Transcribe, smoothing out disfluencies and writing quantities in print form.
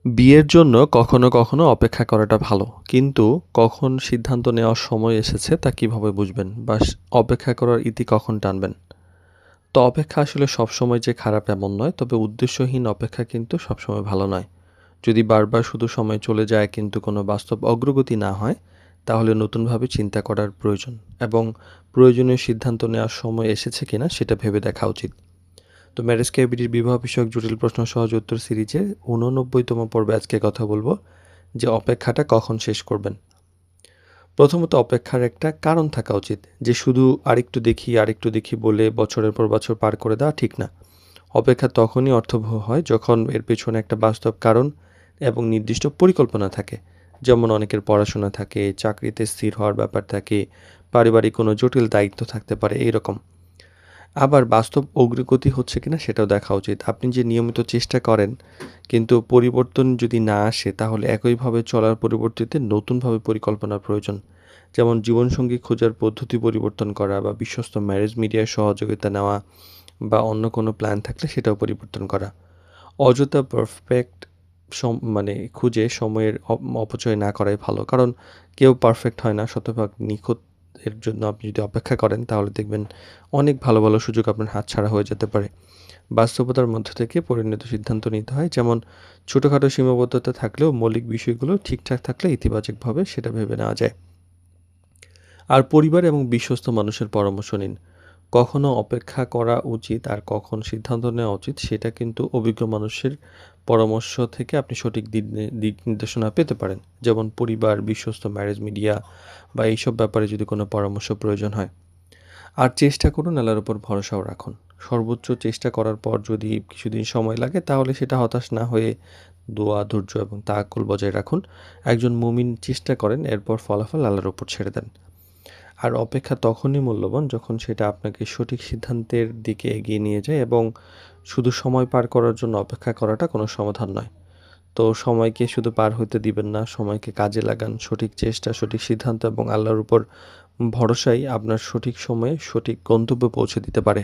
বিয়ের জন্য কখনো অপেক্ষা করাটা ভালো। কিন্তু কখন সিদ্ধান্ত নেওয়ার সময় এসেছে তা কিভাবে বুঝবেন? অপেক্ষা করার ইতি কখন টানবেন? তো অপেক্ষা আসলে সবসময় যে খারাপ এমন নয়, তবে উদ্দেশ্যহীন অপেক্ষা কিন্তু সবসময় ভালো নয়। যদি বারবার শুধু সময় চলে যায় কিন্তু কোনো বাস্তব অগ্রগতি না হয়, তাহলে নতুনভাবে চিন্তা করার প্রয়োজন এবং প্রয়োজনীয় সিদ্ধান্ত নেওয়ার সময় এসেছে কিনা সেটা ভেবে দেখা উচিত। তো ম্যারেজ ক্যাভিটির বিবাহ বিষয়ক জটিল প্রশ্ন সহজ উত্তর সিরিজের 89তম পর্বে আজকে কথা বলবো যে অপেক্ষাটা কখন শেষ করবেন। প্রথমত অপেক্ষার একটা কারণ থাকা উচিত, যে শুধু আরেকটু দেখি বলে বছরের পর বছর পার করে দেওয়া ঠিক না। অপেক্ষা তখনই অর্থবহ হয় যখন এর পেছনে একটা বাস্তব কারণ এবং নির্দিষ্ট পরিকল্পনা থাকে। যেমন অনেকের পড়াশোনা থাকে, চাকরিতে স্থির হওয়ার ব্যাপার থাকে, পারিবারিক কোনো জটিল দায়িত্ব থাকতে পারে এইরকম। আবার বাস্তব অগ্রগতি হচ্ছে কিনা সেটাও দেখা উচিত। আপনি যে নিয়মিত চেষ্টা করেন কিন্তু পরিবর্তন যদি না আসে, তাহলে একইভাবে চলার পরিবর্তিতে নতুনভাবে পরিকল্পনার প্রয়োজন। যেমন জীবনসঙ্গী খোঁজার পদ্ধতি পরিবর্তন করা বা বিশ্বস্ত ম্যারেজ মিডিয়ার সহযোগিতা নেওয়া বা অন্য কোনো প্ল্যান থাকলে সেটাও পরিবর্তন করা। অযথা পারফেক্ট খুঁজে সময়ের অপচয় না করাই ভালো। কারণ কেউ পারফেক্ট হয় না, শতভাগ নিখুঁত। এর জন্য আপনি যদি অপেক্ষা করেন তাহলে দেখবেন অনেক ভালো সুযোগ আপনার হাতছাড়া হয়ে যেতে পারে। বাস্তবতার মধ্য থেকে পরিণত সিদ্ধান্ত নিতে হয়। যেমন ছোটখাটো সীমাবদ্ধতা থাকলেও মৌলিক বিষয়গুলো ঠিকঠাক থাকলে ইতিবাচকভাবে সেটা ভেবে নেওয়া যায়। আর পরিবার এবং বিশ্বস্ত মানুষের পরামর্শ নিন। কখনো অপেক্ষা করা উচিত আর কখন সিদ্ধান্ত নেওয়া উচিত সেটা কিন্তু অভিজ্ঞ মানুষের পরামর্শ থেকে আপনি সঠিক দিক নির্দেশনা পেতে পারেন। যেমন পরিবার, বিশ্বস্ত ম্যারেজ মিডিয়া বা এইসব ব্যাপারে যদি কোনো পরামর্শ প্রয়োজন হয়। আর চেষ্টা করুন, আল্লাহর উপর ভরসাও রাখুন। সর্বোচ্চ চেষ্টা করার পর যদি কিছুদিন সময় লাগে তাহলে সেটা হতাশ না হয়ে দোয়া, ধৈর্য এবং তাওয়াক্কুল বজায় রাখুন। একজন মুমিন চেষ্টা করেন, এরপর ফলাফল আল্লাহর উপর ছেড়ে দেন। আর অপেক্ষা তখনই মূল্যবান যখন সেটা আপনাকে সঠিক সিদ্ধান্তের দিকে এগিয়ে নিয়ে যায় এবং শুধু সময় পার করার জন্য অপেক্ষা করাটা কোনো সমাধান নয়। তো সময়কে শুধু পার হইতে দিবেন না, সময়কে কাজে লাগান। সঠিক চেষ্টা, সঠিক সিদ্ধান্ত এবং আল্লাহর উপর ভরসাই আপনার সঠিক সময়ে সঠিক গন্তব্যে পৌঁছে দিতে পারে।